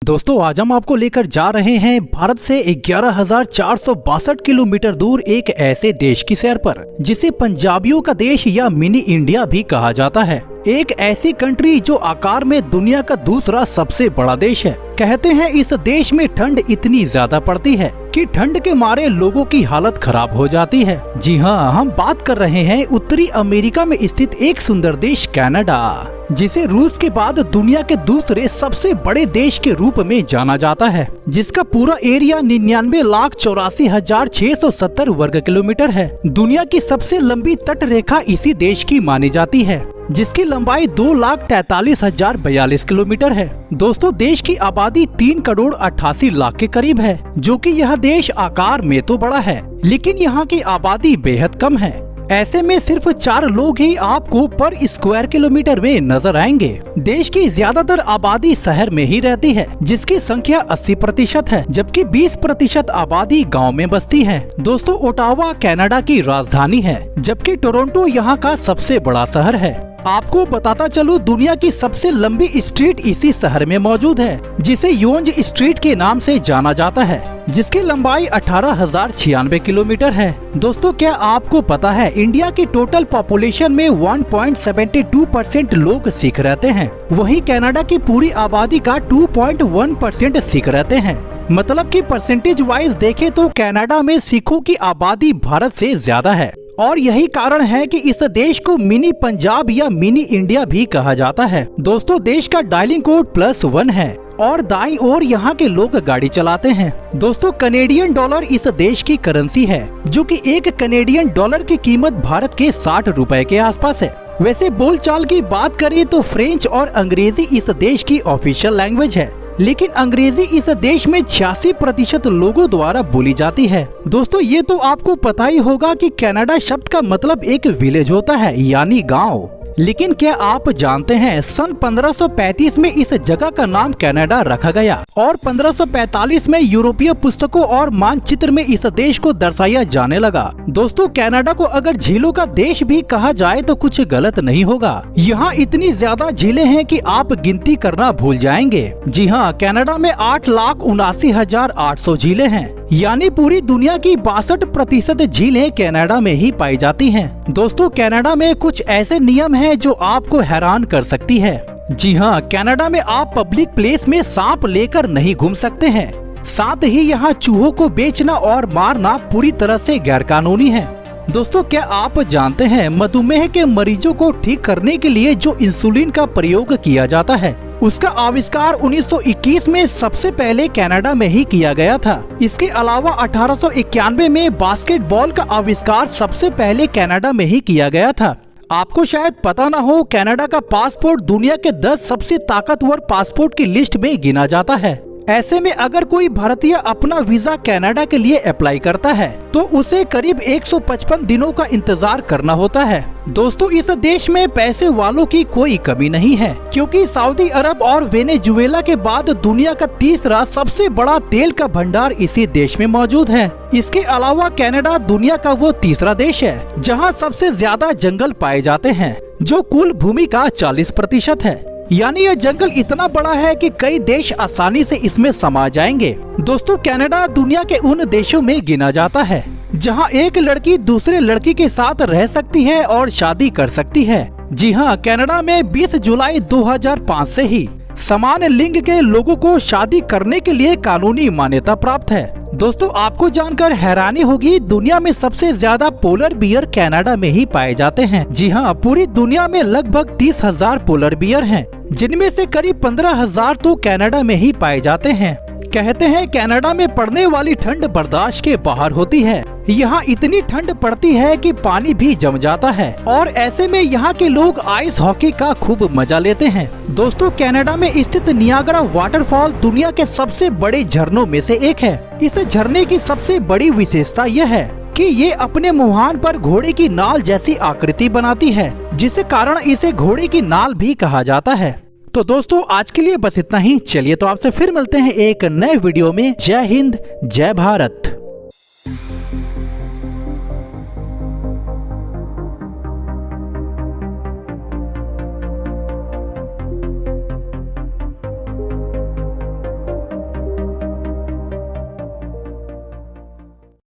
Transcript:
दोस्तों आज हम आपको लेकर जा रहे हैं भारत से 11,462 किलोमीटर दूर एक ऐसे देश की सैर पर जिसे पंजाबियों का देश या मिनी इंडिया भी कहा जाता है। एक ऐसी कंट्री जो आकार में दुनिया का दूसरा सबसे बड़ा देश है। कहते हैं इस देश में ठंड इतनी ज्यादा पड़ती है कि ठंड के मारे लोगों की हालत खराब हो जाती है। जी हाँ, हम बात कर रहे हैं उत्तरी अमेरिका में स्थित एक सुंदर देश कनाडा, जिसे रूस के बाद दुनिया के दूसरे सबसे बड़े देश के रूप में जाना जाता है, जिसका पूरा एरिया 99,84,670 वर्ग किलोमीटर है। दुनिया की सबसे लंबी तट रेखा इसी देश की मानी जाती है, जिसकी लंबाई 2,43,042 किलोमीटर है। दोस्तों देश की आबादी 3,88,00,000 के करीब है, जो कि यह देश आकार में तो बड़ा है, लेकिन यहाँ की आबादी बेहद कम है। ऐसे में सिर्फ 4 लोग ही आपको पर स्क्वायर किलोमीटर में नजर आएंगे। देश की ज्यादातर आबादी शहर में ही रहती है, जिसकी संख्या 80% है, जबकि 20% आबादी गांव में बसती है। दोस्तों ओटावा कनाडा की राजधानी है, जबकि टोरंटो यहाँ का सबसे बड़ा शहर है। आपको बताता चलूं, दुनिया की सबसे लंबी स्ट्रीट इसी शहर में मौजूद है, जिसे योंज स्ट्रीट के नाम से जाना जाता है, जिसकी लंबाई 18,096 किलोमीटर है। दोस्तों क्या आपको पता है इंडिया की टोटल पॉपुलेशन में 1.72% लोग सिख रहते हैं, वहीं कनाडा की पूरी आबादी का 2.1% सिख रहते हैं। मतलब कि परसेंटेज वाइज देखें तो कनाडा में सिखों की आबादी भारत से ज्यादा है, और यही कारण है कि इस देश को मिनी पंजाब या मिनी इंडिया भी कहा जाता है। दोस्तों देश का डायलिंग कोड +1 है और दाईं ओर यहाँ के लोग गाड़ी चलाते हैं। दोस्तों कनेडियन डॉलर इस देश की करेंसी है, जो कि एक कनेडियन डॉलर की कीमत भारत के 60 रुपए के आसपास है। वैसे बोलचाल की बात करें तो फ्रेंच और अंग्रेजी इस देश की ऑफिशियल लैंग्वेज है, लेकिन अंग्रेजी इस देश में 86% लोगों द्वारा बोली जाती है। दोस्तों ये तो आपको पता ही होगा कि कनाडा शब्द का मतलब एक विलेज होता है, यानी गांव। लेकिन क्या आप जानते हैं सन 1535 में इस जगह का नाम कनाडा रखा गया और 1545 में यूरोपीय पुस्तकों और मानचित्र में इस देश को दर्शाया जाने लगा। दोस्तों कनाडा को अगर झीलों का देश भी कहा जाए तो कुछ गलत नहीं होगा। यहाँ इतनी ज्यादा झीलें हैं कि आप गिनती करना भूल जाएंगे। जी हाँ, कनाडा में 8,79,800 झीलें हैं, यानी पूरी दुनिया की 62% झीलें कनाडा में ही पाई जाती हैं। दोस्तों कनाडा में कुछ ऐसे नियम हैं जो आपको हैरान कर सकती है। जी हाँ, कनाडा में आप पब्लिक प्लेस में सांप लेकर नहीं घूम सकते हैं। साथ ही यहाँ चूहों को बेचना और मारना पूरी तरह से गैरकानूनी है। दोस्तों क्या आप जानते हैं मधुमेह के मरीजों को ठीक करने के लिए जो इंसुलिन का प्रयोग किया जाता है, उसका आविष्कार 1921 में सबसे पहले कनाडा में ही किया गया था। इसके अलावा 1891 में बास्केटबॉल का आविष्कार सबसे पहले कनाडा में ही किया गया था। आपको शायद पता ना हो, कनाडा का पासपोर्ट दुनिया के 10 सबसे ताकतवर पासपोर्ट की लिस्ट में गिना जाता है। ऐसे में अगर कोई भारतीय अपना वीजा कनाडा के लिए अप्लाई करता है तो उसे करीब 155 दिनों का इंतजार करना होता है। दोस्तों इस देश में पैसे वालों की कोई कमी नहीं है, क्योंकि सऊदी अरब और वेनेजुएला के बाद दुनिया का तीसरा सबसे बड़ा तेल का भंडार इसी देश में मौजूद है। इसके अलावा कनाडा दुनिया का वो तीसरा देश है जहाँ सबसे ज्यादा जंगल पाए जाते हैं, जो कुल भूमि का 40% है। यानी यह जंगल इतना बड़ा है कि कई देश आसानी से इसमें समा जाएंगे। दोस्तों कनाडा दुनिया के उन देशों में गिना जाता है जहां एक लड़की दूसरे लड़की के साथ रह सकती है और शादी कर सकती है। जी हां, कनाडा में 20 जुलाई 2005 से ही समान लिंग के लोगों को शादी करने के लिए कानूनी मान्यता प्राप्त है। दोस्तों आपको जानकर हैरानी होगी, दुनिया में सबसे ज्यादा पोलर बियर कनाडा में ही पाए जाते हैं। जी हाँ, पूरी दुनिया में लगभग 30,000 पोलर बियर हैं, जिनमें से करीब 15,000 तो कनाडा में ही पाए जाते हैं। कहते हैं कनाडा में पड़ने वाली ठंड बर्दाश्त के बाहर होती है। यहाँ इतनी ठंड पड़ती है कि पानी भी जम जाता है, और ऐसे में यहाँ के लोग आइस हॉकी का खूब मजा लेते हैं। दोस्तों कनाडा में स्थित नियाग्रा वाटरफॉल दुनिया के सबसे बड़े झरनों में से एक है। इस झरने की सबसे बड़ी विशेषता यह है कि ये अपने मुहान पर घोड़े की नाल जैसी आकृति बनाती है, जिस कारण इसे घोड़े की नाल भी कहा जाता है। तो दोस्तों आज के लिए बस इतना ही। चलिए तो आपसे फिर मिलते हैं एक नए वीडियो में। जय हिंद, जय भारत।